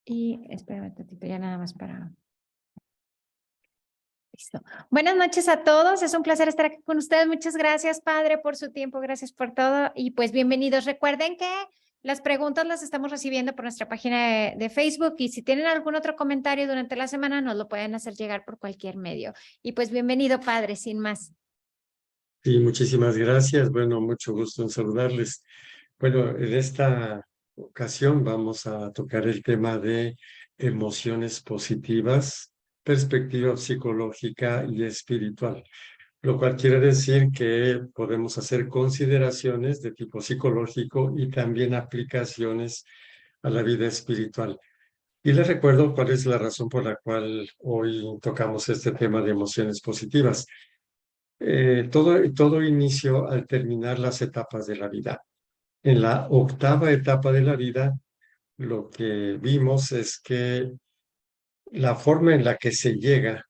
Y espérame un tantito, ya nada más para... Listo. Buenas noches a todos. Es un placer estar aquí con ustedes. Muchas gracias, Padre, por su tiempo. Gracias por todo. Y pues bienvenidos. Recuerden que las preguntas las estamos recibiendo por nuestra página de Facebook y si tienen algún otro comentario durante la semana nos lo pueden hacer llegar por cualquier medio. Y pues bienvenido, Padre, sin más. Sí, muchísimas gracias. Bueno, mucho gusto en saludarles. Bueno, en esta ocasión vamos a tocar el tema de emociones positivas, perspectiva psicológica y espiritual, lo cual quiere decir que podemos hacer consideraciones de tipo psicológico y también aplicaciones a la vida espiritual. Y les recuerdo cuál es la razón por la cual hoy tocamos este tema de emociones positivas. Todo inicio al terminar las etapas de la vida. En la octava etapa de la vida, lo que vimos es que la forma en la que se llega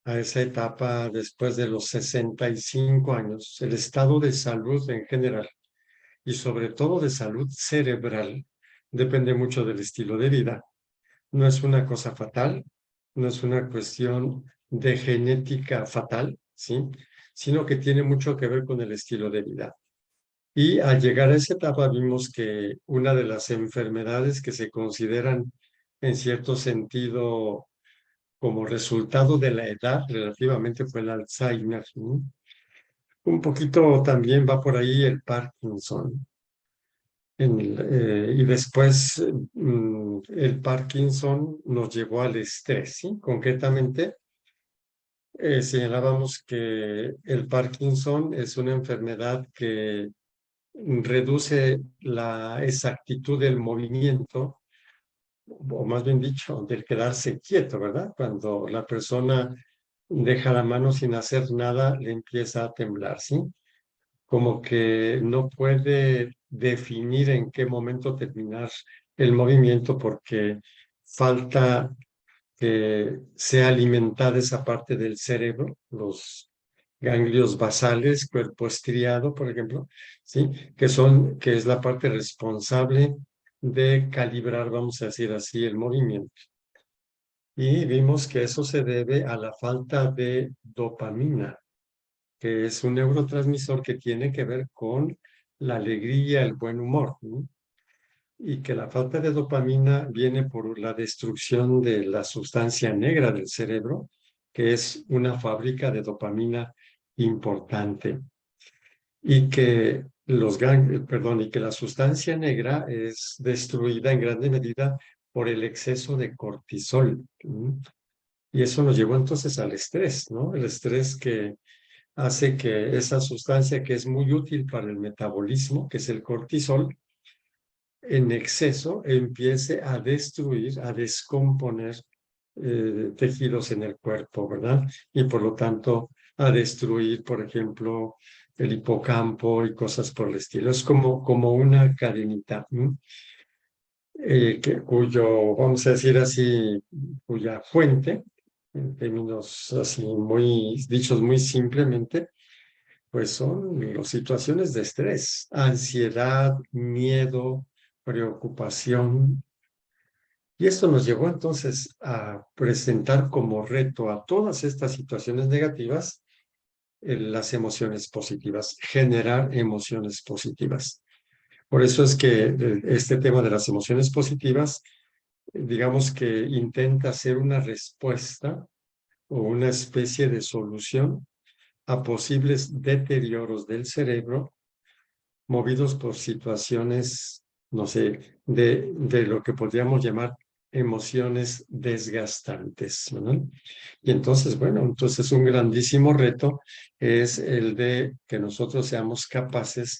a esa etapa después de los 65 años, el estado de salud en general y sobre todo de salud cerebral, depende mucho del estilo de vida. No es una cosa fatal, no es una cuestión de genética fatal, ¿sí? Sino que tiene mucho que ver con el estilo de vida. Y al llegar a esa etapa vimos que una de las enfermedades que se consideran en cierto sentido como resultado de la edad relativamente fue el Alzheimer, ¿no? Un poquito también va por ahí el Parkinson. Y después el Parkinson nos llevó al estrés, ¿sí? Concretamente, señalábamos que el Parkinson es una enfermedad que reduce la exactitud del movimiento, o más bien dicho, del quedarse quieto, ¿verdad? Cuando la persona deja la mano sin hacer nada, le empieza a temblar, ¿sí? Como que no puede definir en qué momento terminar el movimiento porque falta que sea alimentada esa parte del cerebro, los ganglios basales, cuerpo estriado, por ejemplo, ¿sí? Que es la parte responsable de calibrar, vamos a decir así, el movimiento. Y vimos que eso se debe a la falta de dopamina, que es un neurotransmisor que tiene que ver con la alegría, el buen humor, ¿no? Y que la falta de dopamina viene por la destrucción de la sustancia negra del cerebro, que es una fábrica de dopamina importante, y que y que la sustancia negra es destruida en grande medida por el exceso de cortisol. Y eso nos llevó entonces al estrés, ¿no? El estrés que hace que esa sustancia que es muy útil para el metabolismo, que es el cortisol, en exceso empiece a destruir, a descomponer tejidos en el cuerpo, ¿verdad? Y por lo tanto a destruir, por ejemplo, el hipocampo y cosas por el estilo. Es como una cadenita, vamos a decir así, cuya fuente, en términos así dichos muy simplemente, pues son las situaciones de estrés, ansiedad, miedo, preocupación. Y esto nos llevó entonces a presentar como reto a todas estas situaciones negativas las emociones positivas, generar emociones positivas. Por eso es que este tema de las emociones positivas, digamos que intenta ser una respuesta o una especie de solución a posibles deterioros del cerebro movidos por situaciones, no sé, de lo que podríamos llamar emociones desgastantes, ¿no? Y entonces, bueno, entonces un grandísimo reto es el de que nosotros seamos capaces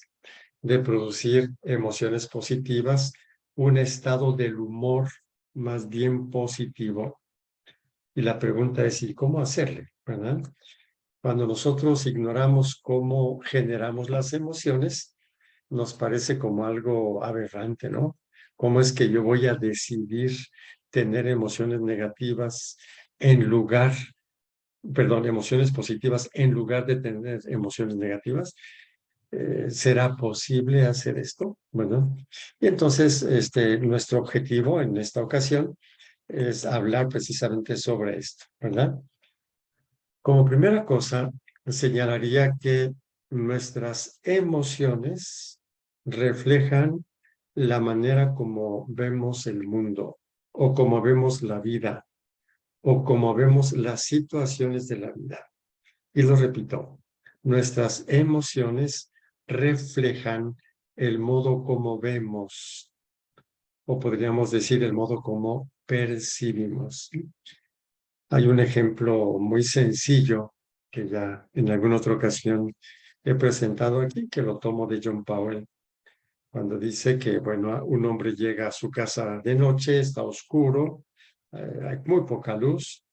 de producir emociones positivas, un estado del humor más bien positivo. Y la pregunta es, ¿y cómo hacerle? ¿Verdad? Cuando nosotros ignoramos cómo generamos las emociones, nos parece como algo aberrante, ¿no? ¿Cómo es que yo voy a decidir tener emociones negativas en lugar, perdón, emociones positivas en lugar de tener emociones negativas? ¿Será posible hacer esto? Bueno, y entonces nuestro objetivo en esta ocasión es hablar precisamente sobre esto, ¿verdad? Como primera cosa, señalaría que nuestras emociones reflejan la manera como vemos el mundo o como vemos la vida o como vemos las situaciones de la vida. Y lo repito, nuestras emociones reflejan el modo como vemos, o podríamos decir el modo como percibimos. Hay un ejemplo muy sencillo que ya en alguna otra ocasión he presentado aquí, que lo tomo de John Powell, cuando dice que, bueno, un hombre llega a su casa de noche, está oscuro, hay muy poca luz,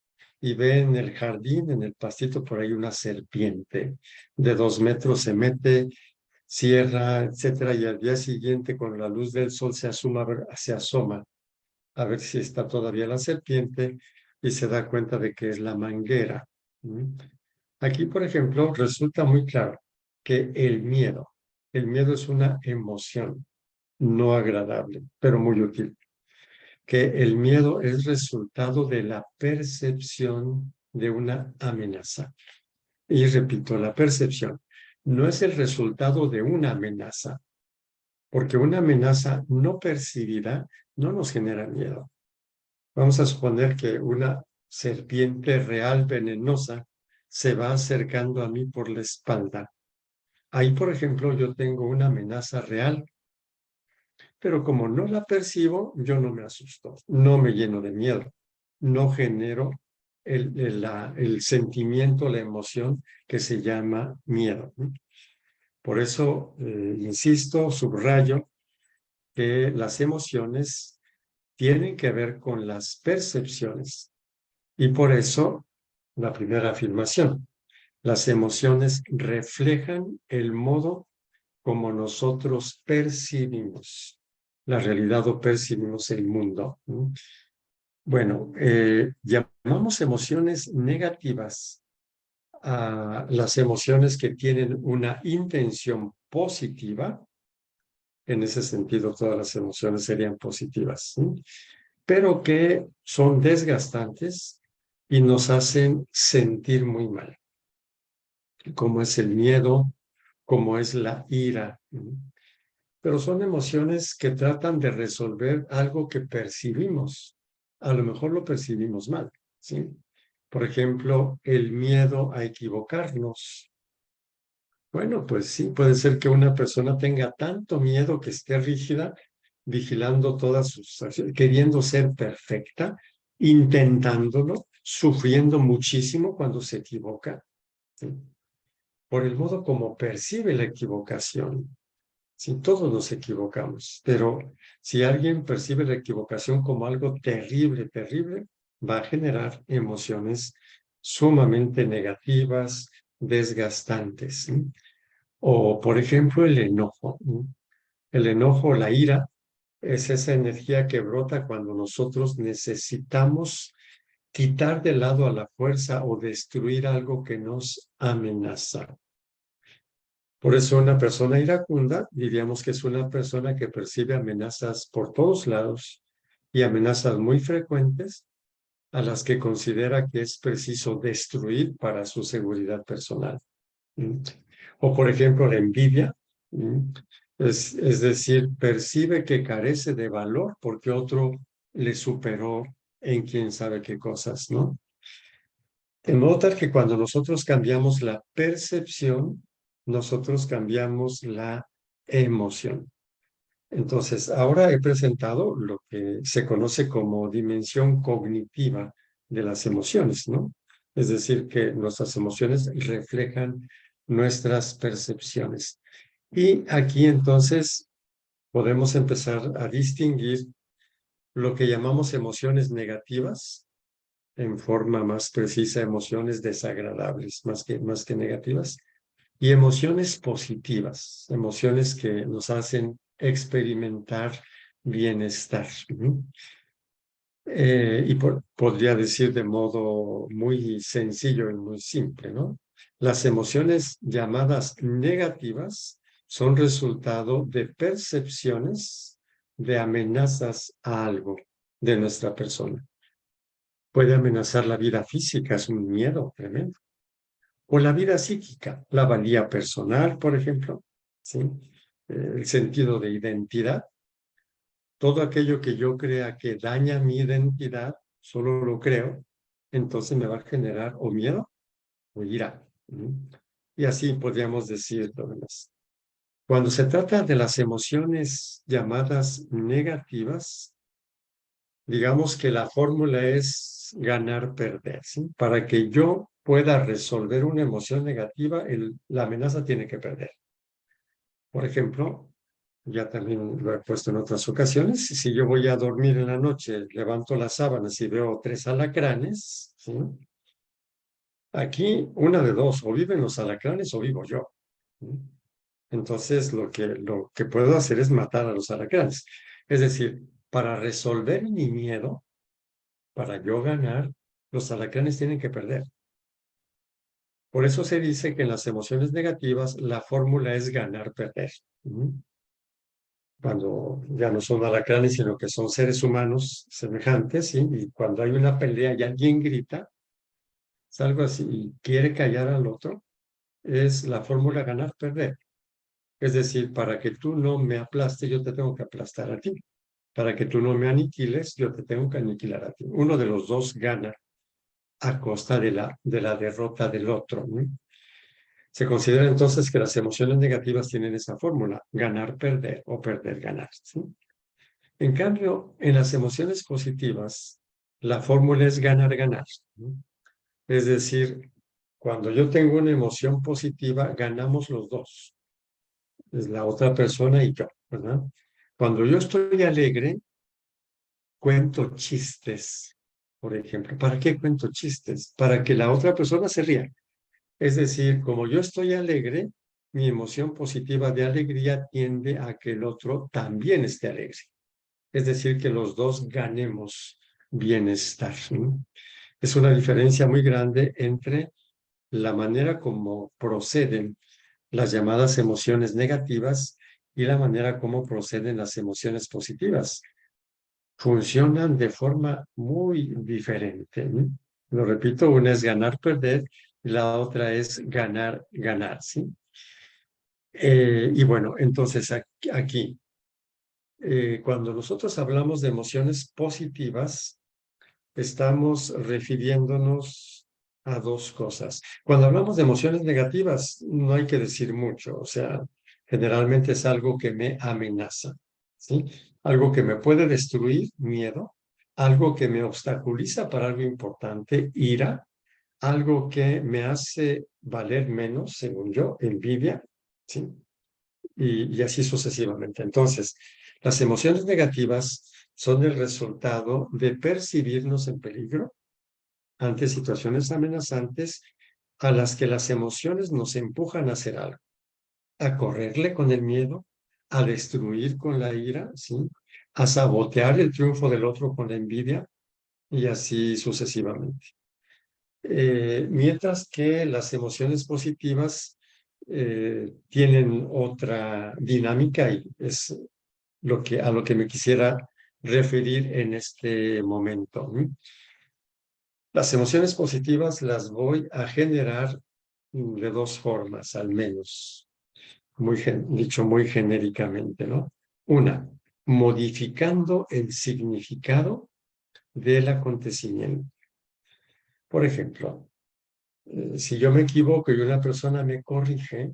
y ve en el jardín, en el pastito, por ahí una serpiente de 2 metros, se mete, cierra, etcétera, y al día siguiente, con la luz del sol, se asoma a ver si está todavía la serpiente y se da cuenta de que es la manguera. Aquí, por ejemplo, resulta muy claro que el miedo es una emoción no agradable, pero muy útil, que el miedo es resultado de la percepción de una amenaza. Y repito, la percepción no es el resultado de una amenaza, porque una amenaza no percibida no nos genera miedo. Vamos a suponer que una serpiente real venenosa se va acercando a mí por la espalda. Ahí, por ejemplo, yo tengo una amenaza real, pero como no la percibo, yo no me asusto, no me lleno de miedo, no genero el sentimiento, la emoción que se llama miedo. Por eso, insisto, subrayo que las emociones tienen que ver con las percepciones. Y por eso, la primera afirmación, las emociones reflejan el modo como nosotros percibimos la realidad o percibimos el mundo. Bueno, llamamos emociones negativas a las emociones que tienen una intención positiva. En ese sentido, todas las emociones serían positivas, pero que son desgastantes y nos hacen sentir muy mal, como es el miedo, como es la ira. Pero son emociones que tratan de resolver algo que percibimos. A lo mejor lo percibimos mal, ¿sí? Por ejemplo, el miedo a equivocarnos. Bueno, pues sí, puede ser que una persona tenga tanto miedo que esté rígida, vigilando todas sus acciones, queriendo ser perfecta, intentándolo, sufriendo muchísimo cuando se equivoca, ¿sí? Por el modo como percibe la equivocación. Sí, todos nos equivocamos, pero si alguien percibe la equivocación como algo terrible, terrible, va a generar emociones sumamente negativas, desgastantes, ¿sí? O, por ejemplo, el enojo. El enojo, la ira, es esa energía que brota cuando nosotros necesitamos quitar de lado a la fuerza o destruir algo que nos amenaza. Por eso una persona iracunda diríamos que es una persona que percibe amenazas por todos lados y amenazas muy frecuentes a las que considera que es preciso destruir para su seguridad personal. O por ejemplo la envidia, es decir, percibe que carece de valor porque otro le superó en quién sabe qué cosas, ¿no? De modo tal que cuando nosotros cambiamos la percepción, nosotros cambiamos la emoción. Entonces, ahora he presentado lo que se conoce como dimensión cognitiva de las emociones, ¿no? Es decir, que nuestras emociones reflejan nuestras percepciones. Y aquí entonces podemos empezar a distinguir lo que llamamos emociones negativas, en forma más precisa, emociones desagradables más que negativas, y emociones positivas, emociones que nos hacen experimentar bienestar. Podría decir de modo muy sencillo y muy simple, ¿no? Las emociones llamadas negativas son resultado de percepciones de amenazas a algo de nuestra persona. Puede amenazar la vida física, es un miedo tremendo. O la vida psíquica, la valía personal, por ejemplo, ¿sí? El sentido de identidad. Todo aquello que yo crea que daña mi identidad, solo lo creo, entonces me va a generar o miedo o ira. Y así podríamos decir lo demás. Cuando se trata de las emociones llamadas negativas, digamos que la fórmula es ganar-perder, ¿sí? Para que yo pueda resolver una emoción negativa, la amenaza tiene que perder. Por ejemplo, ya también lo he puesto en otras ocasiones, si yo voy a dormir en la noche, levanto las sábanas y veo 3 alacranes, ¿sí? Aquí una de dos, o viven los alacranes o vivo yo. ¿Sí? Entonces lo que puedo hacer es matar a los alacranes. Es decir, para resolver mi miedo, para yo ganar, los alacranes tienen que perder. Por eso se dice que en las emociones negativas la fórmula es ganar-perder. Cuando ya no son alacranes, sino que son seres humanos semejantes, ¿sí? Y cuando hay una pelea y alguien grita, es algo así, y quiere callar al otro, es la fórmula ganar-perder. Es decir, para que tú no me aplastes, yo te tengo que aplastar a ti. Para que tú no me aniquiles, yo te tengo que aniquilar a ti. Uno de los dos gana a costa de la derrota del otro, ¿no? Se considera entonces que las emociones negativas tienen esa fórmula, ganar-perder o perder-ganar, ¿sí? En cambio, en las emociones positivas, la fórmula es ganar-ganar, ¿no? Es decir, cuando yo tengo una emoción positiva, ganamos los dos, es la otra persona y yo, ¿verdad? Cuando yo estoy alegre, cuento chistes, por ejemplo. ¿Para qué cuento chistes? Para que la otra persona se ría. Es decir, como yo estoy alegre, mi emoción positiva de alegría tiende a que el otro también esté alegre. Es decir, que los dos ganemos bienestar, ¿no? Es una diferencia muy grande entre la manera como proceden las llamadas emociones negativas y la manera como proceden las emociones positivas. Funcionan de forma muy diferente, ¿no? Lo repito, una es ganar-perder y la otra es ganar-ganar, ¿sí? Y bueno, entonces aquí cuando nosotros hablamos de emociones positivas, estamos refiriéndonos a dos cosas. Cuando hablamos de emociones negativas, no hay que decir mucho, o sea, generalmente es algo que me amenaza, ¿sí? Algo que me puede destruir, miedo, algo que me obstaculiza para algo importante, ira, algo que me hace valer menos, según yo, envidia, ¿sí? Y así sucesivamente. Entonces, las emociones negativas son el resultado de percibirnos en peligro ante situaciones amenazantes a las que las emociones nos empujan a hacer algo, a correrle con el miedo, a destruir con la ira, ¿sí? A sabotear el triunfo del otro con la envidia y así sucesivamente. Mientras que las emociones positivas tienen otra dinámica y es a lo que me quisiera referir en este momento. Las emociones positivas las voy a generar de dos formas, al menos, dicho muy genéricamente, ¿no? Una, modificando el significado del acontecimiento. Por ejemplo, si yo me equivoco y una persona me corrige,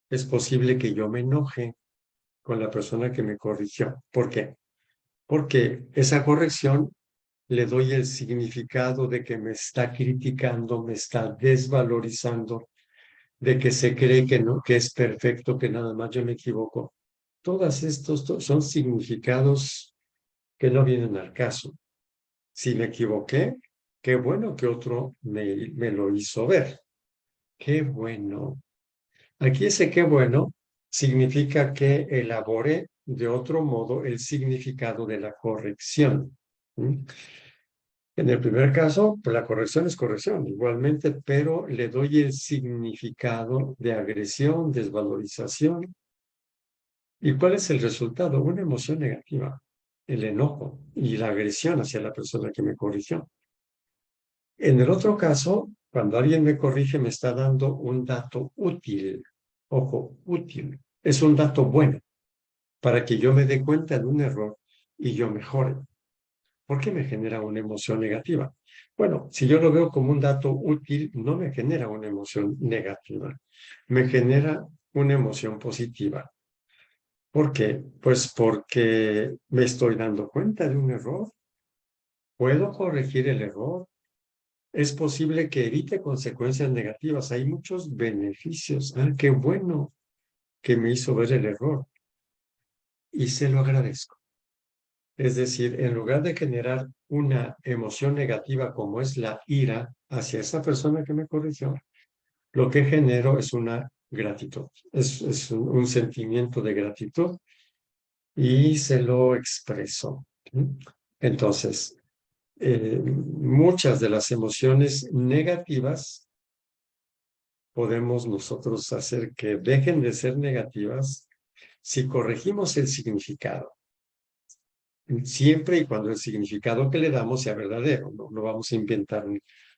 es posible que yo me enoje con la persona que me corrigió. ¿Por qué? Porque esa corrección le doy el significado de que me está criticando, me está desvalorizando, de que se cree que no, que es perfecto, que nada más yo me equivoco. Todos estos son significados que no vienen al caso. Si me equivoqué, qué bueno que otro me lo hizo ver. Qué bueno. Aquí ese qué bueno significa que elaboré de otro modo el significado de la corrección. En el primer caso, pues la corrección es corrección, igualmente, pero le doy el significado de agresión, desvalorización. ¿Y cuál es el resultado? Una emoción negativa, el enojo y la agresión hacia la persona que me corrigió. En el otro caso, cuando alguien me corrige, me está dando un dato útil. Ojo, útil. Es un dato bueno para que yo me dé cuenta de un error y yo mejore. ¿Por qué me genera una emoción negativa? Bueno, si yo lo veo como un dato útil, no me genera una emoción negativa, me genera una emoción positiva. ¿Por qué? Pues porque me estoy dando cuenta de un error, puedo corregir el error, es posible que evite consecuencias negativas, hay muchos beneficios. Ah, qué bueno que me hizo ver el error y se lo agradezco. Es decir, en lugar de generar una emoción negativa como es la ira hacia esa persona que me corrigió, lo que genero es una gratitud, es un sentimiento de gratitud y se lo expreso. ¿Sí? Entonces, muchas de las emociones negativas podemos nosotros hacer que dejen de ser negativas si corregimos el significado. Siempre y cuando el significado que le damos sea verdadero, no vamos a inventar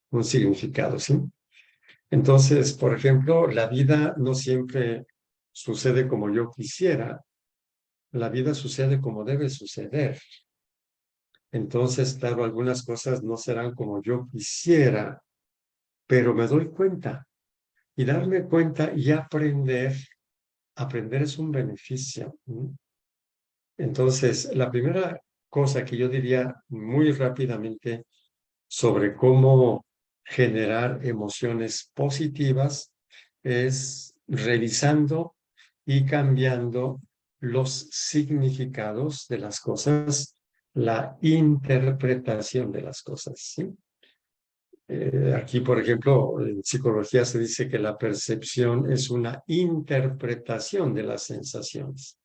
un significado, ¿sí? Entonces, por ejemplo, la vida no siempre sucede como yo quisiera, la vida sucede como debe suceder. Entonces, claro, algunas cosas no serán como yo quisiera, pero me doy cuenta y darme cuenta y aprender es un beneficio. ¿No? Entonces, la primera cosa que yo diría muy rápidamente sobre cómo generar emociones positivas es revisando y cambiando los significados de las cosas, la interpretación de las cosas. ¿Sí? Aquí, por ejemplo, en psicología se dice que la percepción es una interpretación de las sensaciones.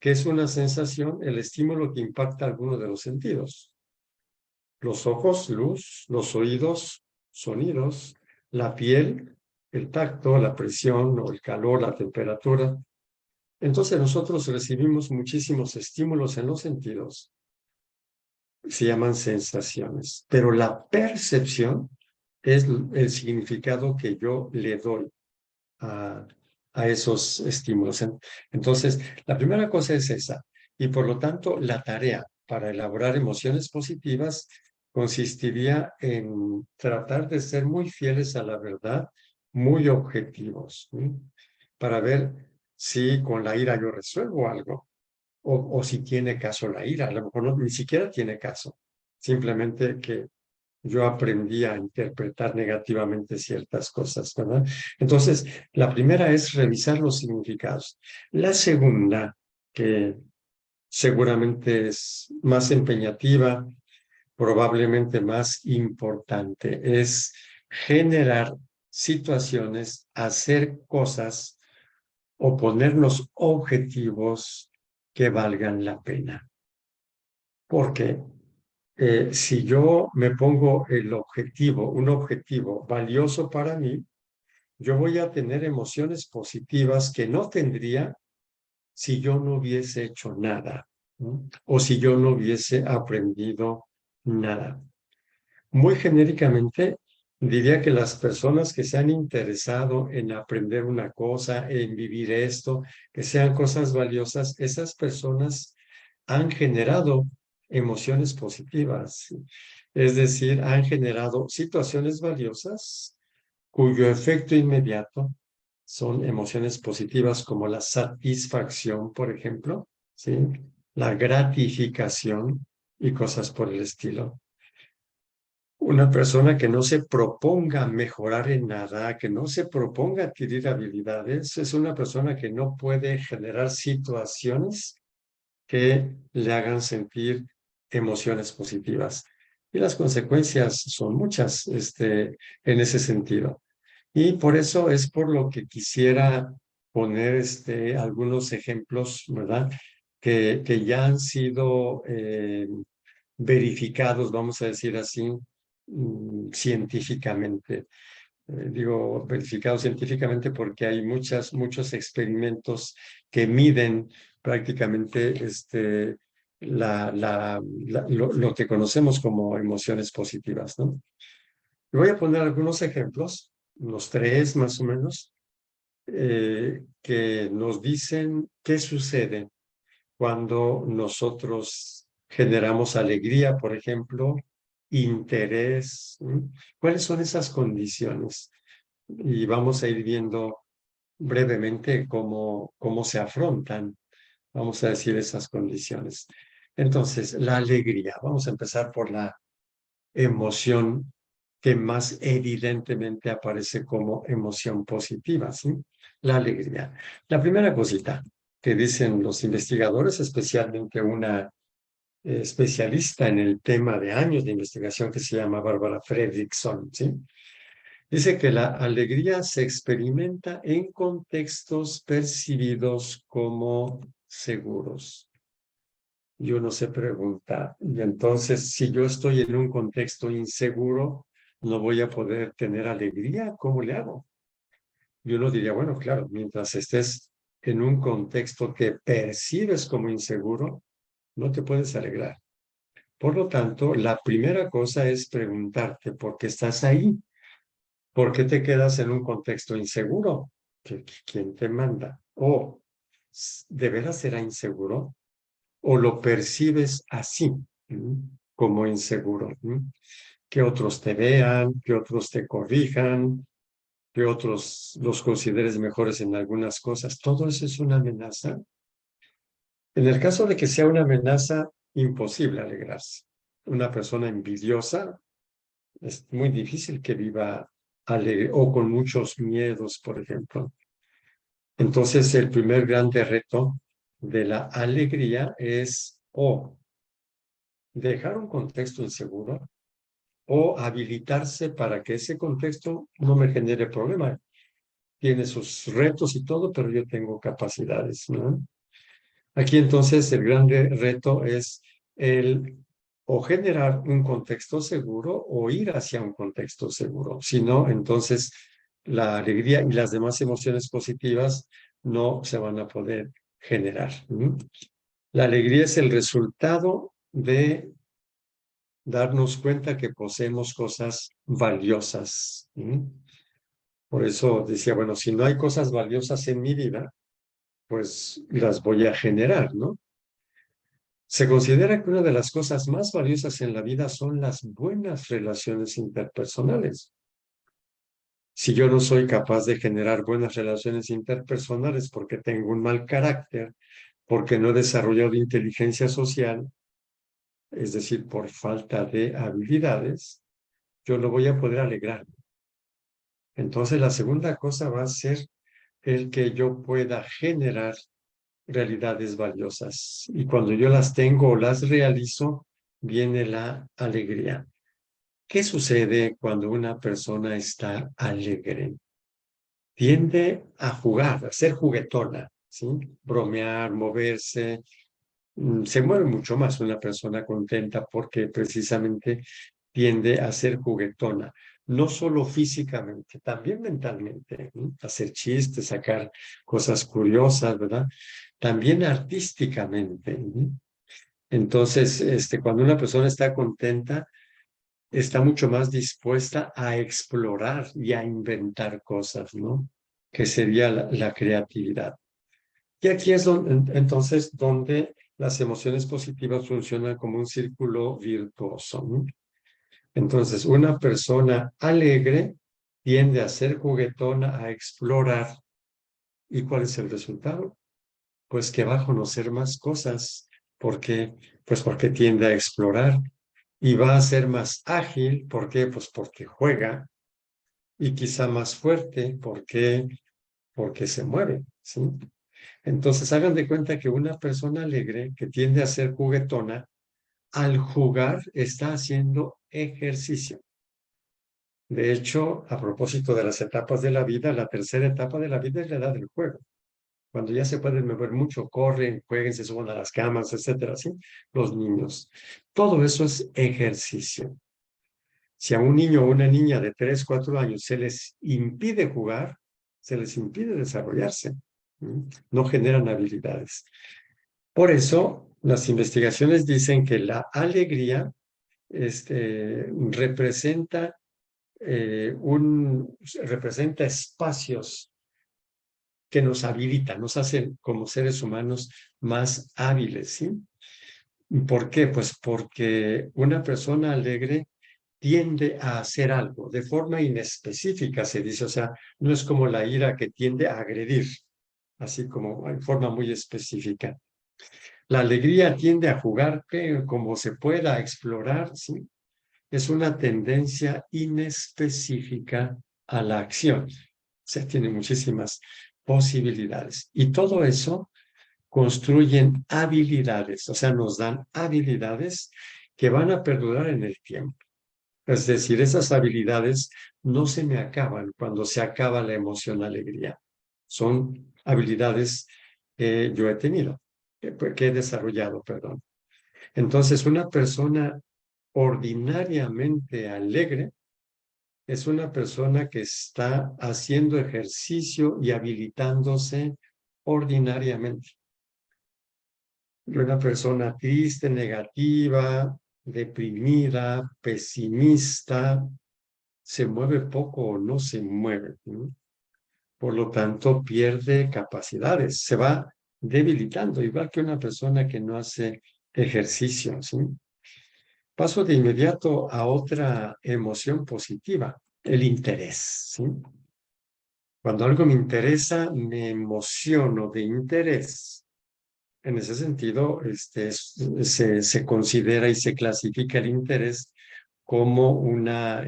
¿Qué es una sensación? El estímulo que impacta alguno de los sentidos. Los ojos, luz, los oídos, sonidos, la piel, el tacto, la presión o el calor, la temperatura. Entonces nosotros recibimos muchísimos estímulos en los sentidos, se llaman sensaciones, pero la percepción es el significado que yo le doy a, a esos estímulos. Entonces, la primera cosa es esa, y por lo tanto, la tarea para elaborar emociones positivas consistiría en tratar de ser muy fieles a la verdad, muy objetivos, ¿sí? Para ver si con la ira yo resuelvo algo o si tiene caso la ira. A lo mejor ni siquiera tiene caso, simplemente que yo aprendí a interpretar negativamente ciertas cosas, ¿verdad? Entonces, la primera es revisar los significados. La segunda, que seguramente es más empeñativa, probablemente más importante, es generar situaciones, hacer cosas o ponernos objetivos que valgan la pena. Porque si yo me pongo el objetivo, un objetivo valioso para mí, yo voy a tener emociones positivas que no tendría si yo no hubiese hecho nada, ¿no? O si yo no hubiese aprendido nada. Muy genéricamente, diría que las personas que se han interesado en aprender una cosa, en vivir esto, que sean cosas valiosas, esas personas han generado emociones positivas. Es decir, han generado situaciones valiosas cuyo efecto inmediato son emociones positivas como la satisfacción, por ejemplo, ¿sí? La gratificación y cosas por el estilo. Una persona que no se proponga mejorar en nada, que no se proponga adquirir habilidades, es una persona que no puede generar situaciones que le hagan sentir emociones positivas. Y las consecuencias son muchas, en ese sentido. Y por eso es por lo que quisiera poner algunos ejemplos, ¿verdad? Que ya han sido verificados, vamos a decir así, científicamente. Digo, verificados científicamente porque hay muchos experimentos que miden prácticamente lo que conocemos como emociones positivas, ¿no? Y voy a poner algunos ejemplos, unos tres más o menos, que nos dicen qué sucede cuando nosotros generamos alegría, por ejemplo, interés. ¿Cuáles son esas condiciones? Y vamos a ir viendo brevemente cómo se afrontan, vamos a decir, esas condiciones. Entonces, la alegría. Vamos a empezar por la emoción que más evidentemente aparece como emoción positiva, ¿sí? La alegría. La primera cosita que dicen los investigadores, especialmente una especialista en el tema de años de investigación que se llama Bárbara Fredrickson, ¿sí? Dice que la alegría se experimenta en contextos percibidos como seguros. Y uno se pregunta, y entonces si yo estoy en un contexto inseguro, no voy a poder tener alegría, ¿cómo le hago? Y uno diría, bueno, claro, mientras estés en un contexto que percibes como inseguro, no te puedes alegrar. Por lo tanto, la primera cosa es preguntarte por qué estás ahí, por qué te quedas en un contexto inseguro. ¿Quién te manda? ¿O de veras será inseguro? ¿O lo percibes así, como inseguro? Que otros te vean, que otros te corrijan, que otros los consideres mejores en algunas cosas. Todo eso es una amenaza. En el caso de que sea una amenaza, imposible alegrarse. Una persona envidiosa es muy difícil que viva alegre o con muchos miedos, por ejemplo. Entonces, el primer grande reto de la alegría es o dejar un contexto inseguro o habilitarse para que ese contexto no me genere problema. Tiene sus retos y todo, pero yo tengo capacidades, ¿no? Aquí entonces el grande reto es el o generar un contexto seguro o ir hacia un contexto seguro. Si no, entonces la alegría y las demás emociones positivas no se van a poder generar. La alegría es el resultado de darnos cuenta que poseemos cosas valiosas. Por eso decía, bueno, si no hay cosas valiosas en mi vida, pues las voy a generar, ¿no? Se considera que una de las cosas más valiosas en la vida son las buenas relaciones interpersonales. Si yo no soy capaz de generar buenas relaciones interpersonales porque tengo un mal carácter, porque no he desarrollado inteligencia social, es decir, por falta de habilidades, yo no voy a poder alegrarme. Entonces, la segunda cosa va a ser el que yo pueda generar realidades valiosas. Y cuando yo las tengo o las realizo, viene la alegría. ¿Qué sucede cuando una persona está alegre? Tiende a jugar, a ser juguetona, ¿sí? Bromear, moverse. Se mueve mucho más una persona contenta porque precisamente tiende a ser juguetona, no solo físicamente, también mentalmente, ¿no? Hacer chistes, sacar cosas curiosas, ¿verdad? También artísticamente, ¿no? Entonces, cuando una persona está contenta, está mucho más dispuesta a explorar y a inventar cosas, ¿no? Que sería la creatividad. Y aquí es donde, entonces, donde las emociones positivas funcionan como un círculo virtuoso, ¿no? Entonces, una persona alegre tiende a ser juguetona, a explorar. ¿Y cuál es el resultado? Pues que va a conocer más cosas. ¿Por qué? Pues porque tiende a explorar y va a ser más ágil. ¿Por qué? Pues porque juega y quizá más fuerte. ¿Por qué? Porque se mueve, ¿sí? Entonces, hagan de cuenta que una persona alegre que tiende a ser juguetona, al jugar está haciendo ejercicio. De hecho, a propósito de las etapas de la vida, la tercera etapa de la vida es la edad del juego. Cuando ya se pueden mover mucho, corren, jueguen, se suben a las camas, etcétera, ¿sí? Los niños. Todo eso es ejercicio. Si a un niño o una niña de 3, 4 años se les impide jugar, se les impide desarrollarse. No generan habilidades. Por eso, las investigaciones dicen que la alegría representa representa espacios que nos habilitan, nos hacen como seres humanos más hábiles, ¿sí? ¿Por qué? Pues porque una persona alegre tiende a hacer algo de forma inespecífica, se dice, o sea, no es como la ira que tiende a agredir, así como en forma muy específica. La alegría tiende a jugar como se pueda, a explorar, ¿sí? Es una tendencia inespecífica a la acción. O sea, tiene muchísimas posibilidades. Y todo eso construyen habilidades, o sea, nos dan habilidades que van a perdurar en el tiempo. Es decir, esas habilidades no se me acaban cuando se acaba la emoción alegría. Son habilidades que yo he tenido, que he desarrollado, perdón. Entonces, una persona ordinariamente alegre es una persona que está haciendo ejercicio y habilitándose ordinariamente. Y una persona triste, negativa, deprimida, pesimista, se mueve poco o no se mueve, ¿no? Por lo tanto, pierde capacidades, se va debilitando, igual que una persona que no hace ejercicio, ¿sí? Paso de inmediato a otra emoción positiva, el interés, ¿sí? Cuando algo me interesa, me emociono de interés. En ese sentido, se considera y se clasifica el interés como una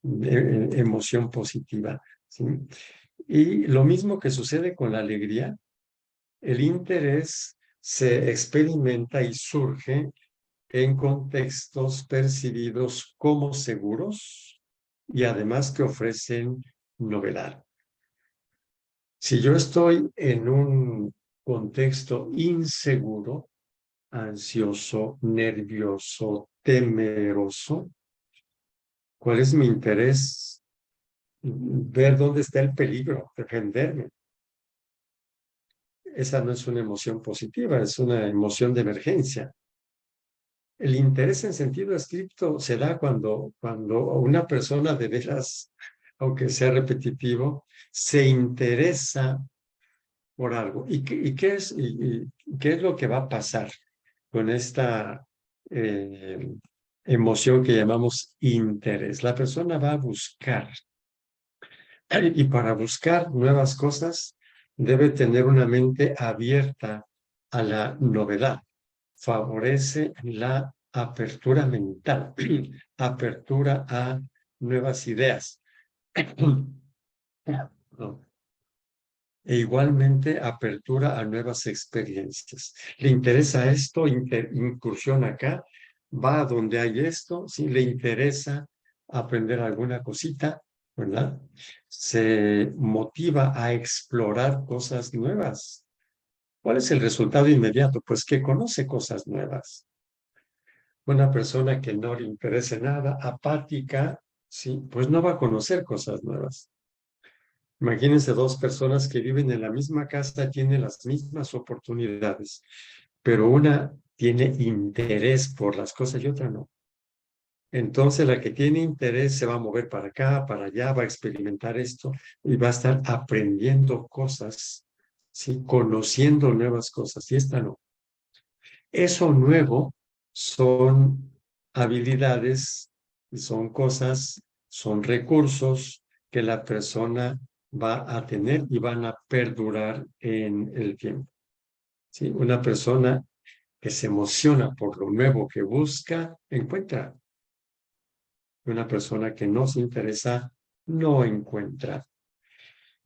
emoción positiva, ¿sí? Y lo mismo que sucede con la alegría, el interés se experimenta y surge en contextos percibidos como seguros y además que ofrecen novedad. Si yo estoy en un contexto inseguro, ansioso, nervioso, temeroso, ¿cuál es mi interés? Ver dónde está el peligro, defenderme. Esa no es una emoción positiva, es una emoción de emergencia. El interés en sentido estricto se da cuando una persona de veras, aunque sea repetitivo, se interesa por algo. ¿Y qué es lo que va a pasar con esta eh, emoción que llamamos interés? La persona va a buscar. Y para buscar nuevas cosas, debe tener una mente abierta a la novedad. Favorece la apertura mental, apertura a nuevas ideas. No. E igualmente apertura a nuevas experiencias. Le interesa esto, incursión acá, va a donde hay esto, si le interesa aprender alguna cosita, ¿verdad? Se motiva a explorar cosas nuevas. ¿Cuál es el resultado inmediato? Pues que conoce cosas nuevas. Una persona que no le interese nada, apática, sí, pues no va a conocer cosas nuevas. Imagínense dos personas que viven en la misma casa, tienen las mismas oportunidades, pero una tiene interés por las cosas y otra no. Entonces la que tiene interés se va a mover para acá, para allá, va a experimentar esto y va a estar aprendiendo cosas, ¿sí? Conociendo nuevas cosas, y esta no. Eso nuevo son habilidades, son cosas, son recursos que la persona va a tener y van a perdurar en el tiempo. ¿Sí? Una persona que se emociona por lo nuevo que busca, encuentra. Una persona que no se interesa, no encuentra.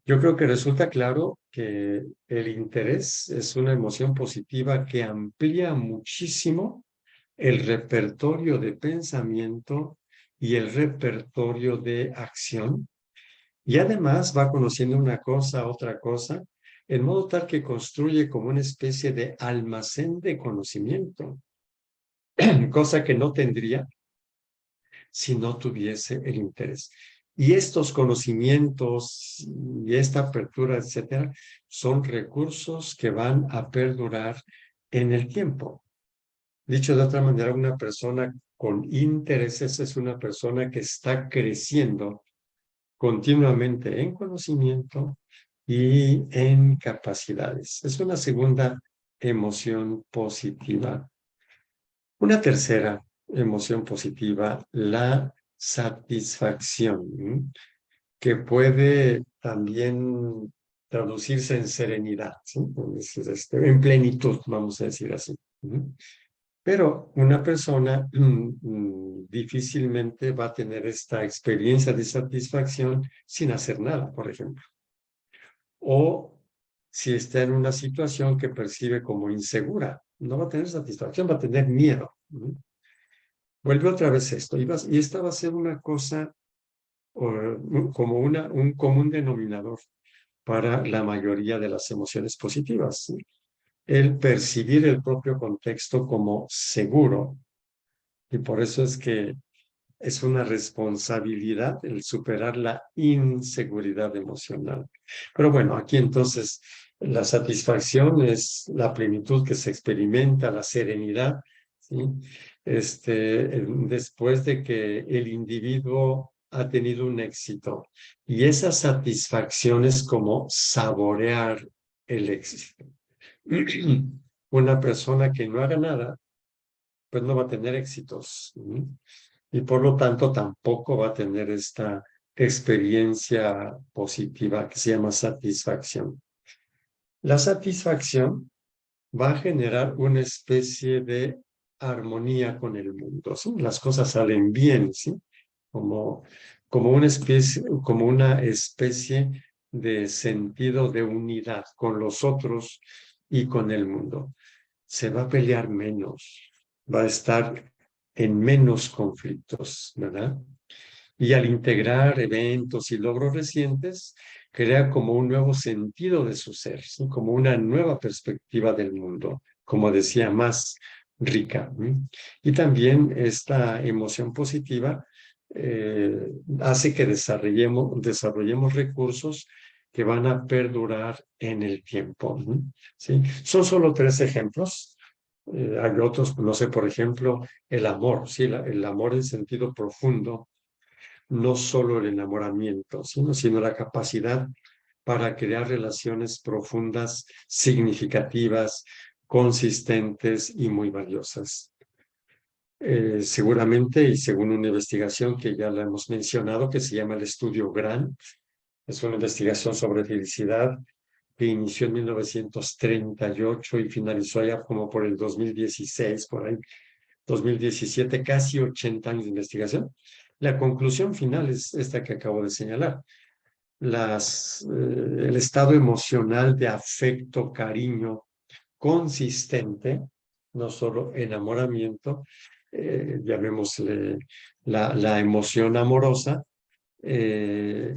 Yo creo que resulta claro que el interés es una emoción positiva que amplía muchísimo el repertorio de pensamiento y el repertorio de acción. Y además va conociendo una cosa, otra cosa, en modo tal que construye como una especie de almacén de conocimiento, cosa que no tendría si no tuviese el interés. Y estos conocimientos y esta apertura, etcétera, son recursos que van a perdurar en el tiempo. Dicho de otra manera, una persona con intereses es una persona que está creciendo continuamente en conocimiento y en capacidades. Es una segunda emoción positiva. Una tercera emoción positiva, la satisfacción, ¿m? Que puede también traducirse en serenidad, ¿sí? En plenitud, vamos a decir así. ¿M? Pero una persona difícilmente va a tener esta experiencia de satisfacción sin hacer nada, por ejemplo. O si está en una situación que percibe como insegura, no va a tener satisfacción, va a tener miedo. Vuelve otra vez esto, y esta va a ser una cosa como un común denominador para la mayoría de las emociones positivas, ¿sí? El percibir el propio contexto como seguro, y por eso es que es una responsabilidad el superar la inseguridad emocional. Pero bueno, aquí entonces la satisfacción es la plenitud que se experimenta, la serenidad, ¿sí? Después de que el individuo ha tenido un éxito. Y esa satisfacción es como saborear el éxito. Una persona que no haga nada, pues no va a tener éxitos. Y por lo tanto tampoco va a tener esta experiencia positiva que se llama satisfacción. La satisfacción va a generar una especie de armonía con el mundo, ¿sí? Las cosas salen bien, ¿sí? Como, como una especie de sentido de unidad con los otros y con el mundo. Se va a pelear menos, va a estar en menos conflictos, ¿verdad? Y al integrar eventos y logros recientes, crea como un nuevo sentido de su ser, ¿sí? Como una nueva perspectiva del mundo, como decía, más rica. Y también esta emoción positiva hace que desarrollemos recursos que van a perdurar en el tiempo. ¿Sí? Son solo 3 ejemplos. Hay otros, no sé, por ejemplo, el amor, ¿sí? El amor en sentido profundo, no solo el enamoramiento, sino la capacidad para crear relaciones profundas, significativas, consistentes y muy valiosas. Seguramente, y según una investigación que ya la hemos mencionado, que se llama el estudio Grant, es una investigación sobre felicidad que inició en 1938 y finalizó allá como por el 2016, por ahí, 2017, casi 80 años de investigación. La conclusión final es esta que acabo de señalar. El estado emocional de afecto, cariño, consistente, no solo enamoramiento, llamémosle la emoción amorosa, eh,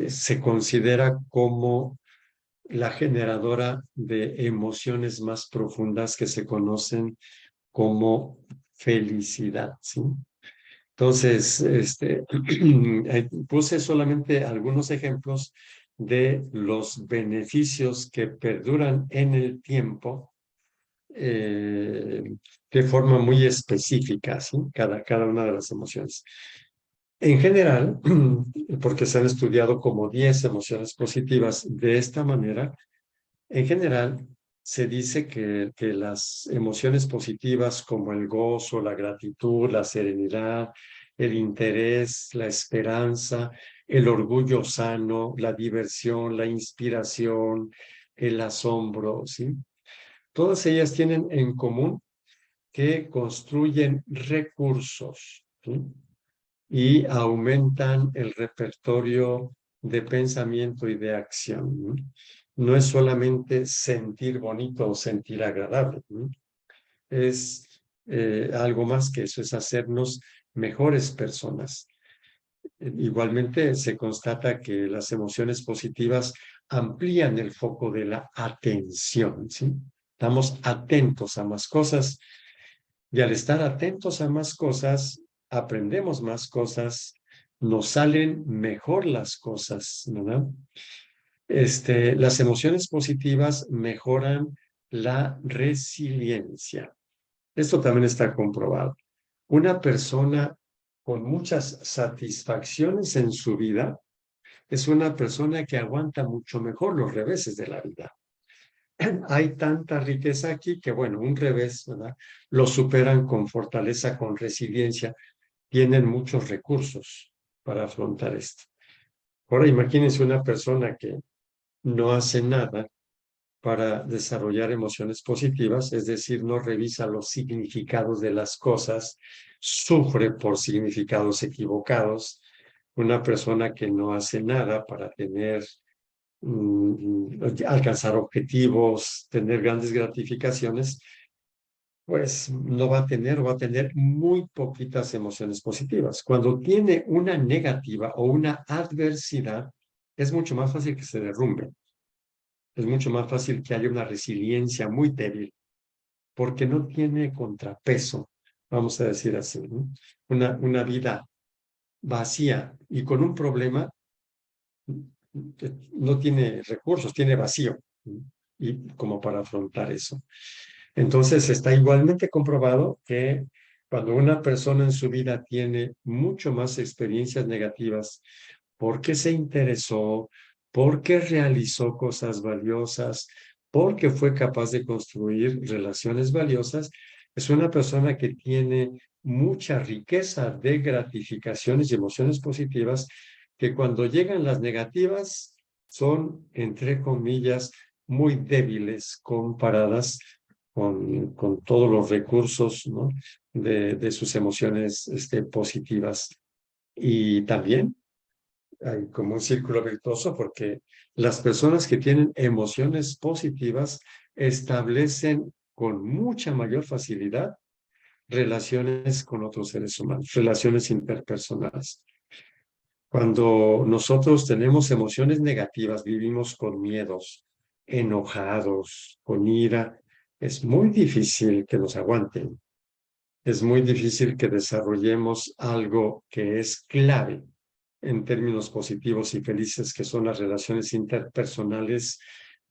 se considera como la generadora de emociones más profundas que se conocen como felicidad, ¿sí? Entonces, puse solamente algunos ejemplos de los beneficios que perduran en el tiempo eh, de forma muy específica, ¿sí? Cada una de las emociones. En general, porque se han estudiado como 10 emociones positivas de esta manera, en general, se dice que las emociones positivas como el gozo, la gratitud, la serenidad, el interés, la esperanza, el orgullo sano, la diversión, la inspiración, el asombro, ¿sí? Todas ellas tienen en común que construyen recursos, ¿sí? Y aumentan el repertorio de pensamiento y de acción. No es solamente sentir bonito o sentir agradable, ¿no? Es algo más que eso, es hacernos mejores personas. Igualmente se constata que las emociones positivas amplían el foco de la atención, ¿sí? Estamos atentos a más cosas y al estar atentos a más cosas, aprendemos más cosas, nos salen mejor las cosas, ¿verdad? Las emociones positivas mejoran la resiliencia. Esto también está comprobado. Una persona con muchas satisfacciones en su vida es una persona que aguanta mucho mejor los reveses de la vida. Hay tanta riqueza aquí que, bueno, un revés, ¿verdad? Lo superan con fortaleza, con resiliencia. Tienen muchos recursos para afrontar esto. Ahora imagínense una persona que no hace nada para desarrollar emociones positivas, es decir, no revisa los significados de las cosas, sufre por significados equivocados. Una persona que no hace nada para tener, alcanzar objetivos, tener grandes gratificaciones, pues no va a tener o va a tener muy poquitas emociones positivas. Cuando tiene una negativa o una adversidad, es mucho más fácil que se derrumbe. Es mucho más fácil que haya una resiliencia muy débil, porque no tiene contrapeso, vamos a decir así, ¿no? Una vida vacía y con un problema que no tiene recursos, tiene vacío, ¿no? Y como para afrontar eso. Entonces está igualmente comprobado que cuando una persona en su vida tiene mucho más experiencias negativas, porque se interesó, porque realizó cosas valiosas, porque fue capaz de construir relaciones valiosas, es una persona que tiene mucha riqueza de gratificaciones y emociones positivas que cuando llegan las negativas son, entre comillas, muy débiles comparadas con todos los recursos, ¿no? de sus emociones positivas. Y también hay como un círculo virtuoso porque las personas que tienen emociones positivas establecen con mucha mayor facilidad relaciones con otros seres humanos, relaciones interpersonales. Cuando nosotros tenemos emociones negativas, vivimos con miedos, enojados, con ira, es muy difícil que nos aguanten. Es muy difícil que desarrollemos algo que es clave en términos positivos y felices, que son las relaciones interpersonales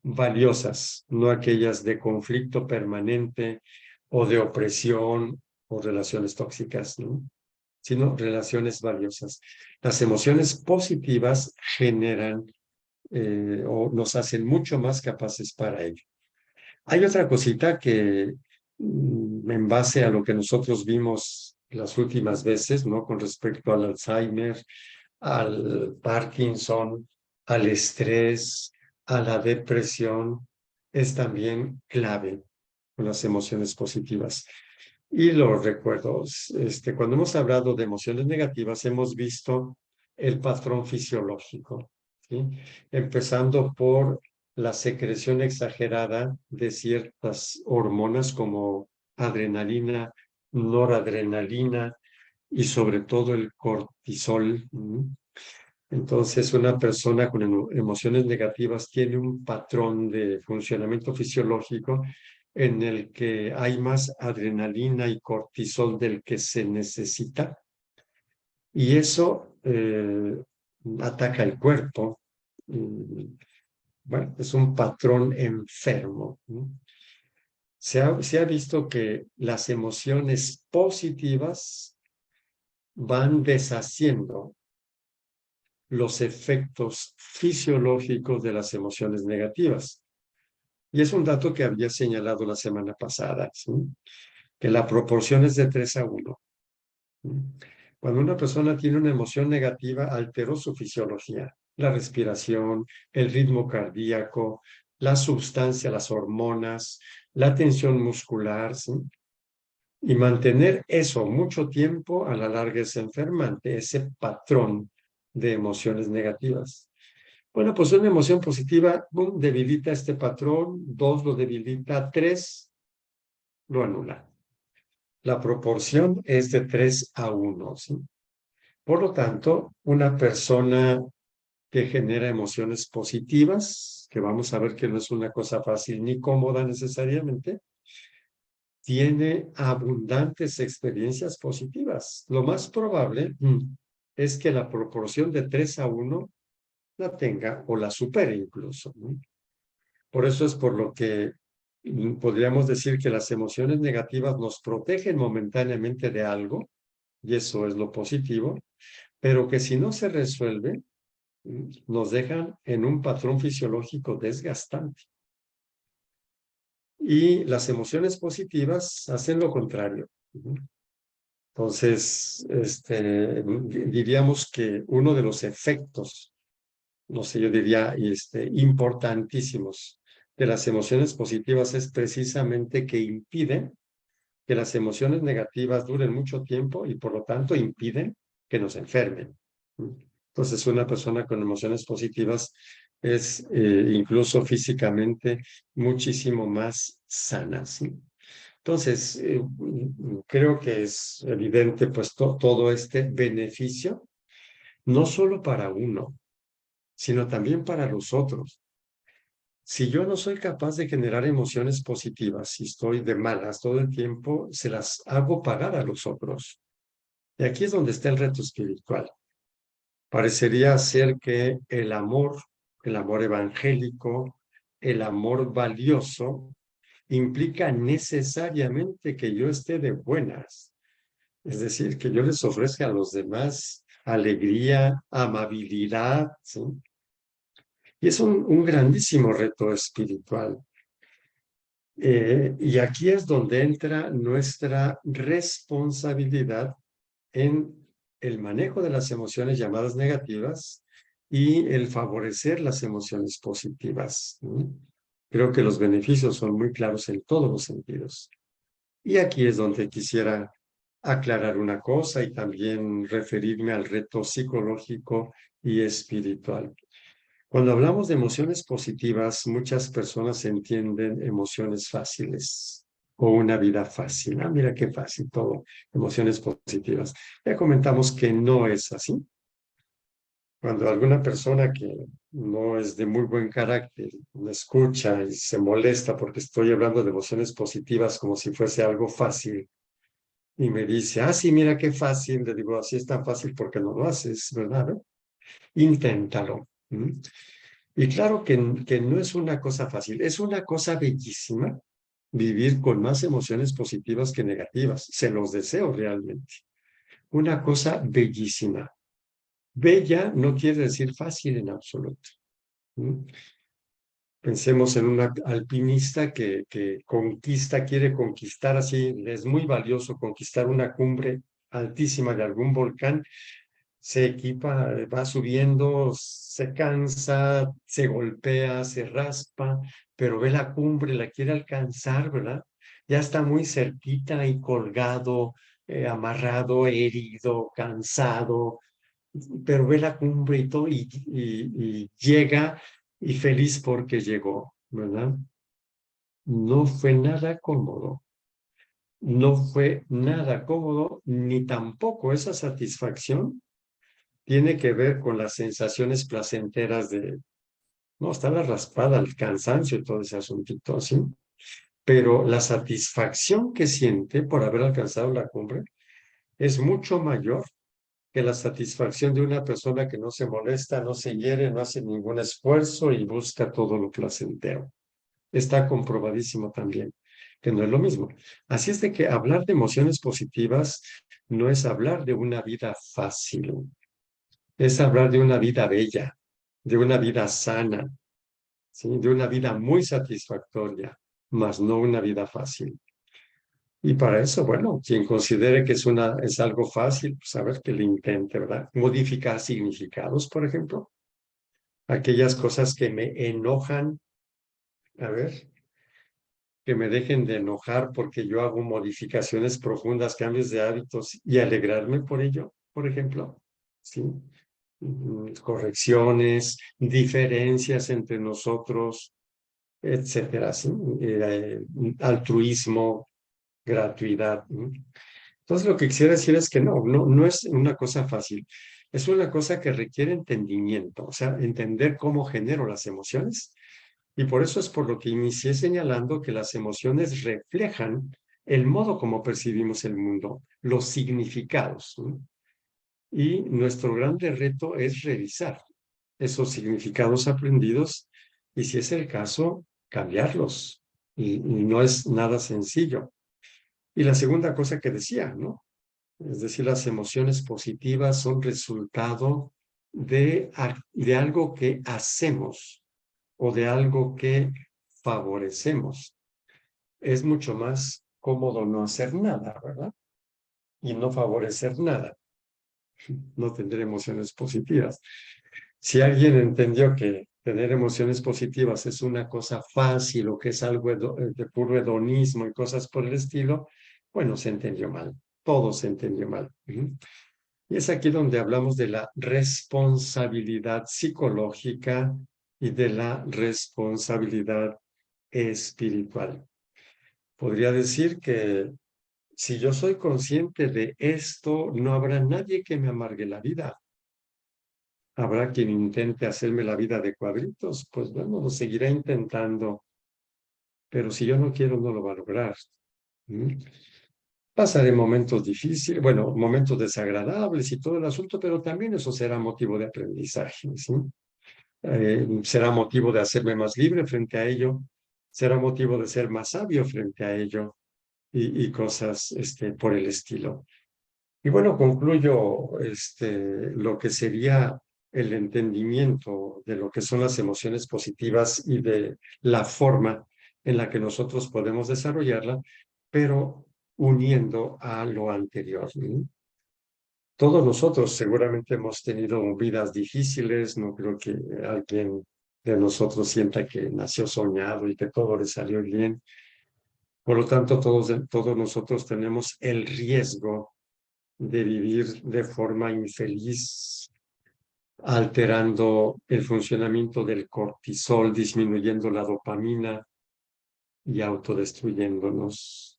valiosas, no aquellas de conflicto permanente o de opresión o relaciones tóxicas, ¿no? Sino relaciones valiosas. Las emociones positivas generan o nos hacen mucho más capaces para ello. Hay otra cosita que en base a lo que nosotros vimos las últimas veces, ¿no? Con respecto al Alzheimer, al Parkinson, al estrés, a la depresión, es también clave con las emociones positivas. Y los recuerdos, cuando hemos hablado de emociones negativas, hemos visto el patrón fisiológico, ¿sí? Empezando por la secreción exagerada de ciertas hormonas como adrenalina, noradrenalina y sobre todo el cortisol. Entonces, una persona con emociones negativas tiene un patrón de funcionamiento fisiológico en el que hay más adrenalina y cortisol del que se necesita, y eso ataca el cuerpo. Bueno, es un patrón enfermo, ¿no? Se ha visto que las emociones positivas van deshaciendo los efectos fisiológicos de las emociones negativas. Y es un dato que había señalado la semana pasada, ¿sí? Que la proporción es de 3-1. Cuando una persona tiene una emoción negativa, alteró su fisiología, la respiración, el ritmo cardíaco, la sustancia, las hormonas, la tensión muscular, ¿sí? Y mantener eso mucho tiempo a la larga es enfermante, ese patrón de emociones negativas. Bueno, pues una emoción positiva, boom, debilita este patrón, 2 lo debilita, 3 lo anula. La proporción es de 3-1, ¿sí? Por lo tanto, una persona que genera emociones positivas, que vamos a ver que no es una cosa fácil ni cómoda necesariamente, tiene abundantes experiencias positivas. Lo más probable es que la proporción de 3-1 la tenga o la supere incluso, ¿no? Por eso es por lo que podríamos decir que las emociones negativas nos protegen momentáneamente de algo, y eso es lo positivo, pero que si no se resuelve, nos dejan en un patrón fisiológico desgastante. Y las emociones positivas hacen lo contrario. Entonces, diríamos que uno de los efectos, no sé, yo diría, importantísimos de las emociones positivas es precisamente que impiden que las emociones negativas duren mucho tiempo y por lo tanto impiden que nos enfermen. Entonces, una persona con emociones positivas es incluso físicamente muchísimo más sana, ¿sí? Entonces, creo que es evidente pues todo este beneficio, no solo para uno, sino también para los otros. Si yo no soy capaz de generar emociones positivas, si estoy de malas todo el tiempo, se las hago pagar a los otros. Y aquí es donde está el reto espiritual. Parecería ser que el amor evangélico, el amor valioso, implica necesariamente que yo esté de buenas. Es decir, que yo les ofrezca a los demás alegría, amabilidad, ¿sí? Y es un grandísimo reto espiritual. Y aquí es donde entra nuestra responsabilidad en el manejo de las emociones llamadas negativas y el favorecer las emociones positivas. Creo que los beneficios son muy claros en todos los sentidos. Y aquí es donde quisiera aclarar una cosa y también referirme al reto psicológico y espiritual. Cuando hablamos de emociones positivas, muchas personas entienden emociones fáciles o una vida fácil. Ah, mira qué fácil todo, emociones positivas. Ya comentamos que no es así. Cuando alguna persona que no es de muy buen carácter me escucha y se molesta porque estoy hablando de emociones positivas como si fuese algo fácil y me dice, ah, sí, mira qué fácil, le digo, así es tan fácil porque no lo haces, ¿verdad? Inténtalo. Y claro que no es una cosa fácil, es una cosa bellísima vivir con más emociones positivas que negativas. Se los deseo realmente. Una cosa bellísima. Bella no quiere decir fácil en absoluto. Pensemos en un alpinista que conquista, quiere conquistar así, es muy valioso conquistar una cumbre altísima de algún volcán, se equipa, va subiendo, se cansa, se golpea, se raspa, pero ve la cumbre, la quiere alcanzar, ¿verdad? Ya está muy cerquita y colgado, amarrado, herido, cansado, pero ve la cumbre y todo y llega y feliz porque llegó, ¿verdad? No fue nada cómodo, no fue nada cómodo, ni tampoco esa satisfacción tiene que ver con las sensaciones placenteras de, no, está la raspada, el cansancio y todo ese asuntito así, pero la satisfacción que siente por haber alcanzado la cumbre es mucho mayor que la satisfacción de una persona que no se molesta, no se hiere, no hace ningún esfuerzo y busca todo lo placentero. Está comprobadísimo también que no es lo mismo. Así es de que hablar de emociones positivas no es hablar de una vida fácil, es hablar de una vida bella, de una vida sana, ¿sí? De una vida muy satisfactoria, mas no una vida fácil. Y para eso, bueno, quien considere que es algo fácil, pues a ver que le intente, ¿verdad? Modificar significados, por ejemplo. Aquellas cosas que me enojan, a ver, que me dejen de enojar porque yo hago modificaciones profundas, cambios de hábitos y alegrarme por ello, por ejemplo. ¿Sí? Correcciones, diferencias entre nosotros, etcétera, ¿sí? Altruismo, gratuidad. Entonces, lo que quisiera decir es que no es una cosa fácil. Es una cosa que requiere entendimiento, o sea, entender cómo genero las emociones. Y por eso es por lo que inicié señalando que las emociones reflejan el modo como percibimos el mundo, los significados. Y nuestro grande reto es revisar esos significados aprendidos y, si es el caso, cambiarlos. y no es nada sencillo. Y la segunda cosa que decía, ¿no? Es decir, las emociones positivas son resultado de algo que hacemos o de algo que favorecemos. Es mucho más cómodo no hacer nada, ¿verdad? Y no favorecer nada. No tendré emociones positivas. Si alguien entendió que tener emociones positivas es una cosa fácil o que es algo de puro hedonismo y cosas por el estilo, bueno, se entendió mal. Todo se entendió mal. Y es aquí donde hablamos de la responsabilidad psicológica y de la responsabilidad espiritual. Podría decir que si yo soy consciente de esto, no habrá nadie que me amargue la vida. Habrá quien intente hacerme la vida de cuadritos, pues bueno, lo seguirá intentando, pero si yo no quiero, no lo va a lograr. ¿Mm? Pasaré momentos difíciles, bueno, momentos desagradables y todo el asunto, pero también eso será motivo de aprendizaje, ¿sí? Será motivo de hacerme más libre frente a ello, será motivo de ser más sabio frente a ello y cosas por el estilo. Y bueno, concluyo lo que sería el entendimiento de lo que son las emociones positivas y de la forma en la que nosotros podemos desarrollarla, pero uniendo a lo anterior, ¿no? Todos nosotros seguramente hemos tenido vidas difíciles, no creo que alguien de nosotros sienta que nació soñado y que todo le salió bien. Por lo tanto, todos nosotros tenemos el riesgo de vivir de forma infeliz, alterando el funcionamiento del cortisol, disminuyendo la dopamina y autodestruyéndonos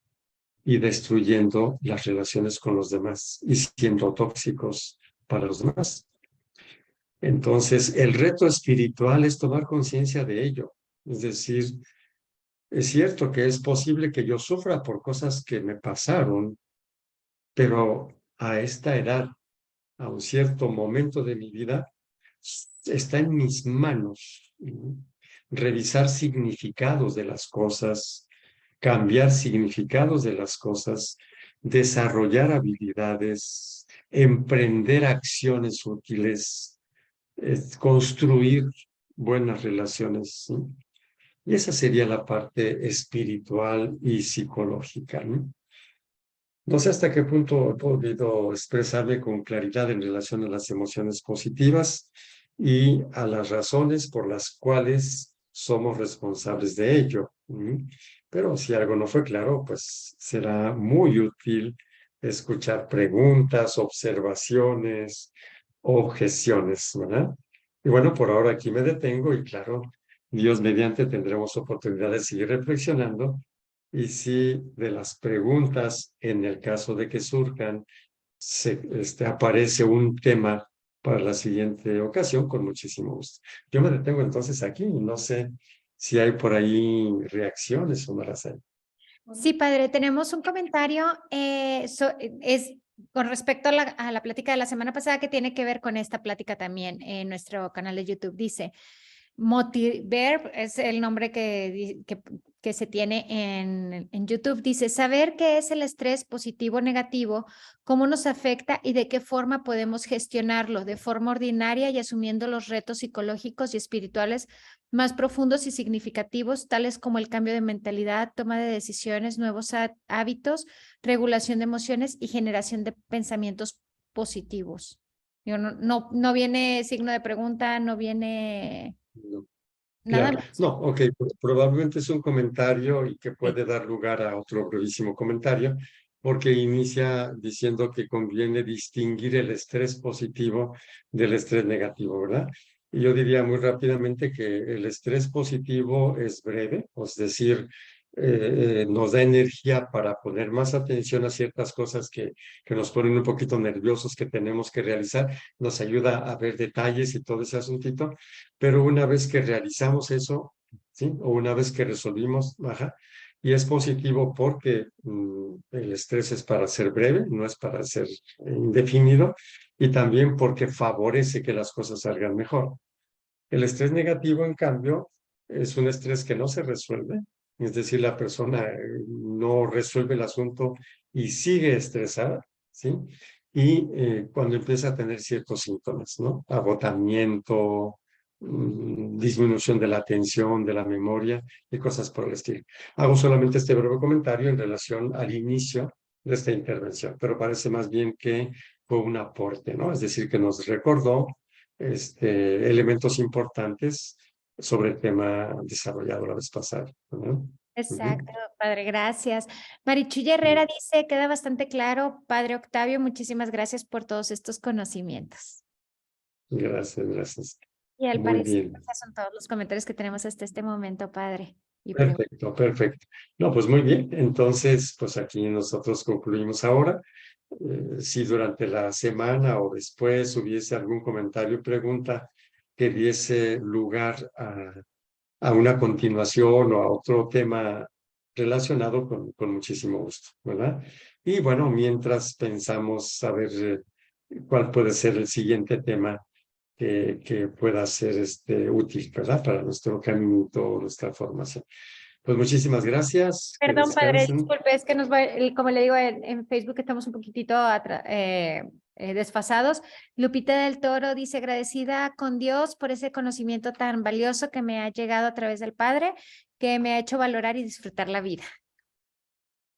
y destruyendo las relaciones con los demás y siendo tóxicos para los demás. Entonces, el reto espiritual es tomar conciencia de ello. Es decir, es cierto que es posible que yo sufra por cosas que me pasaron, pero a esta edad, a un cierto momento de mi vida, está en mis manos revisar significados de las cosas, cambiar significados de las cosas, desarrollar habilidades, emprender acciones útiles, construir buenas relaciones, ¿sí? Y esa sería la parte espiritual y psicológica, ¿no? No sé hasta qué punto he podido expresarme con claridad en relación a las emociones positivas y a las razones por las cuales somos responsables de ello. Pero si algo no fue claro, pues será muy útil escuchar preguntas, observaciones, objeciones, ¿verdad? Y bueno, por ahora aquí me detengo y claro, Dios mediante tendremos oportunidad de seguir reflexionando y si de las preguntas, en el caso de que surjan, aparece un tema para la siguiente ocasión, con muchísimo gusto. Yo me detengo entonces aquí y no sé si hay por ahí reacciones o no las hay. Sí, padre, tenemos un comentario, es con respecto a la plática de la semana pasada que tiene que ver con esta plática también en nuestro canal de YouTube. Dice, Motiver es el nombre que se tiene en YouTube. Dice, saber qué es el estrés positivo o negativo, cómo nos afecta y de qué forma podemos gestionarlo de forma ordinaria y asumiendo los retos psicológicos y espirituales más profundos y significativos, tales como el cambio de mentalidad, toma de decisiones, nuevos hábitos, regulación de emociones y generación de pensamientos positivos. No viene signo de pregunta, no viene No, nada claro, más. no, ok, probablemente es un comentario y que Sí. puede dar lugar a otro brevísimo comentario, porque inicia diciendo que conviene distinguir el estrés positivo del estrés negativo, ¿verdad? Y yo diría muy rápidamente que el estrés positivo es breve, es decir, nos da energía para poner más atención a ciertas cosas que nos ponen un poquito nerviosos que tenemos que realizar, nos ayuda a ver detalles y todo ese asuntito, pero una vez que realizamos eso, ¿sí? O una vez que resolvimos, ajá, y es positivo porque el estrés es para ser breve, no es para ser indefinido, y también porque favorece que las cosas salgan mejor. El estrés negativo, en cambio, es un estrés que no se resuelve, es decir, la persona no resuelve el asunto y sigue estresada, ¿sí? Y cuando empieza a tener ciertos síntomas, ¿no? Agotamiento, disminución de la atención, de la memoria y cosas por el estilo. Hago solamente este breve comentario en relación al inicio de esta intervención, pero parece más bien que fue un aporte, ¿no? Es decir, que nos recordó elementos importantes sobre el tema desarrollado la vez pasada, ¿no? Exacto, padre, gracias. Marichuy Herrera dice, queda bastante claro, padre Octavio, muchísimas gracias por todos estos conocimientos. Gracias, gracias. Y al Muy parecer, bien. esos son todos los comentarios que tenemos hasta este momento, padre. Y Perfecto, perfecto. No, pues muy bien. Entonces, pues aquí nosotros concluimos ahora. Si durante la semana o después hubiese algún comentario, pregunta que diese lugar a una continuación o a otro tema relacionado con muchísimo gusto, ¿verdad? Y bueno, mientras pensamos saber cuál puede ser el siguiente tema que pueda ser útil, ¿verdad? Para nuestro caminito, nuestra formación. Pues muchísimas gracias, que Perdón, padre, descansen. disculpe, es que como le digo en Facebook, estamos un poquitito desfasados. Lupita del Toro dice, agradecida con Dios por ese conocimiento tan valioso que me ha llegado a través del Padre, que me ha hecho valorar y disfrutar la vida.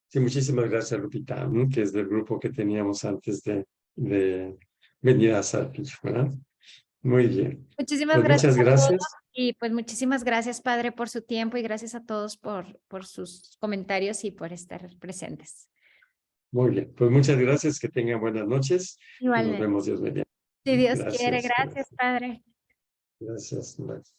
Sí, muchísimas gracias, Lupita, que es del grupo que teníamos antes de venir a Saltillo, ¿verdad? Muy bien. Muchísimas Pues gracias muchas a todos gracias. y pues muchísimas gracias, Padre, por su tiempo y gracias a todos por sus comentarios y por estar presentes. Muy bien. Pues muchas gracias. Que tengan buenas noches y nos Igualmente, vemos Dios mediante. si Dios quiere, Gracias. gracias, Padre. Gracias. Bye.